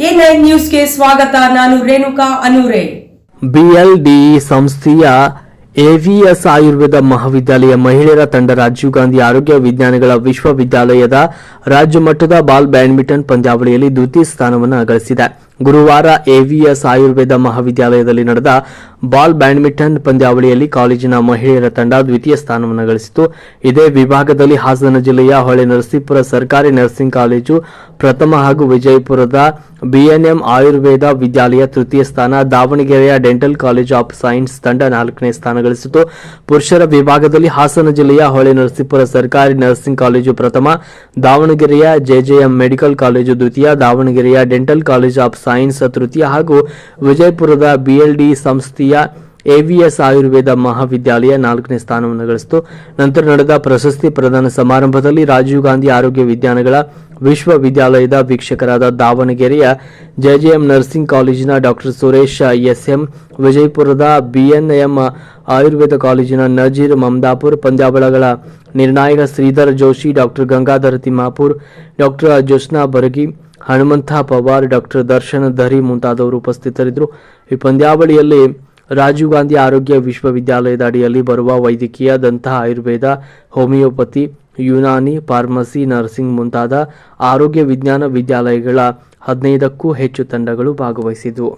A9 ನ್ಯೂಸ್ಗೆ ಸ್ವಾಗತ. ನಾನು ರೇಣುಕಾ ಅನೂರೆ. ಬಿಎಲ್ಡಿಇ ಸಂಸ್ಥೆಯ ಎವಿಎಸ್ ಆಯುರ್ವೇದ ಮಹಾವಿದ್ಯಾಲಯ ಮಹಿಳೆಯರ ತಂಡ ರಾಜೀವ್ ಗಾಂಧಿ ಆರೋಗ್ಯ ವಿಜ್ಞಾನಗಳ ವಿಶ್ವವಿದ್ಯಾಲಯದ ರಾಜ್ಯ ಮಟ್ಟದ ಬಾಲ್ ಬ್ಯಾಡ್ಮಿಂಟನ್ ಪಂದ್ಯಾವಳಿಯಲ್ಲಿ ದ್ವಿತೀಯ ಸ್ಥಾನವನ್ನು ಗಳಿಸಿದೆ. ಗುರುವಾರ ಎವಿಎಸ್ ಆಯುರ್ವೇದ ಮಹಾವಿದ್ಯಾಲಯದಲ್ಲಿ ನಡೆದ ಬಾಲ್ ಬ್ಯಾಡ್ಮಿಂಟನ್ ಪಂದ್ಯಾವಳಿಯಲ್ಲಿ ಕಾಲೇಜಿನ ಮಹಿಳೆಯರ ತಂಡ ದ್ವಿತೀಯ ಸ್ಥಾನವನ್ನು ಗಳಿಸಿತು. ಇದೇ ವಿಭಾಗದಲ್ಲಿ ಹಾಸನ ಜಿಲ್ಲೆಯ ಹೊಳೆನರಸೀಪುರ ಸರ್ಕಾರಿ ನರ್ಸಿಂಗ್ ಕಾಲೇಜು ಪ್ರಥಮ ಹಾಗೂ ವಿಜಯಪುರದ ಬಿಎನ್ಎಂ ಆಯುರ್ವೇದ ವಿದ್ಯಾಲಯ ತೃತೀಯ ಸ್ಥಾನ, ದಾವಣಗೆರೆಯ ಡೆಂಟಲ್ ಕಾಲೇಜ್ ಆಫ್ ಸೈನ್ಸ್ ತಂಡ 4ನೇ ಸ್ಥಾನ ಗಳಿಸಿತು. ಪುರುಷರ ವಿಭಾಗದಲ್ಲಿ ಹಾಸನ ಜಿಲ್ಲೆಯ ಹೊಳೆನರಸೀಪುರ ಸರ್ಕಾರಿ ನರ್ಸಿಂಗ್ ಕಾಲೇಜು ಪ್ರಥಮ, ದಾವಣಗೆರೆಯ ಜೆಜೆಎಂ ಮೆಡಿಕಲ್ ಕಾಲೇಜು ದ್ವಿತೀಯ, ದಾವಣಗೆರೆಯ ಡೆಂಟಲ್ ಕಾಲೇಜ್ ಆಫ್ ಸೈನ್ಸ್ ತೃತೀಯ ಹಾಗೂ ವಿಜಯಪುರದ ಬಿಎಲ್ಡಿ ಸಂಸ್ಥೆಯ ಎವಿಎಸ್ ಆಯುರ್ವೇದ ಮಹಾವಿದ್ಯಾಲಯ 4ನೇ ಸ್ಥಾನವನ್ನು ಗಳಿಸಿತು. ನಂತರ ನಡೆದ ಪ್ರಶಸ್ತಿ ಪ್ರದಾನ ಸಮಾರಂಭದಲ್ಲಿ ರಾಜೀವ್ ಗಾಂಧಿ ಆರೋಗ್ಯ ವಿಜ್ಞಾನಗಳ ವಿಶ್ವವಿದ್ಯಾಲಯದ ವೀಕ್ಷಕರಾದ ದಾವಣಗೆರೆಯ ಜೆಜೆಎಂ ನರ್ಸಿಂಗ್ ಕಾಲೇಜಿನ ಡಾಕ್ಟರ್ ಸುರೇಶ್ ಎಸ್ಎಂ, ವಿಜಯಪುರದ ಬಿಎನ್ಎಂ ಆಯುರ್ವೇದ ಕಾಲೇಜಿನ ನಜೀರ್ ಮಮದಾಪುರ್, ಪಂದ್ಯಾವಳಿಗಳ ನಿರ್ಣಾಯಕ Sridhar Joshi, doctor Gangadhara Timmapur, doctor Jyotsna Baragi, Hanumantha Pawar, doctor Darshan Dhari ಮುಂತಾದವರು ಉಪಸ್ಥಿತರಿದ್ದರು. ಈ ಪಂದ್ಯಾವಳಿಯಲ್ಲಿ ರಾಜೀವ್ ಗಾಂಧಿ ಆರೋಗ್ಯ ವಿಶ್ವವಿದ್ಯಾಲಯದ ಅಡಿಯಲ್ಲಿ ಬರುವ ವೈದ್ಯಕೀಯ, ದಂತ Ayurveda, homeopathy, Unani, pharmacy, nursing ಮುಂತಾದ ಆರೋಗ್ಯ ವಿಜ್ಞಾನ ವಿದ್ಯಾಲಯಗಳ 15ಕ್ಕೂ ಹೆಚ್ಚು ತಂಡಗಳು ಭಾಗವಹಿಸಿದವು.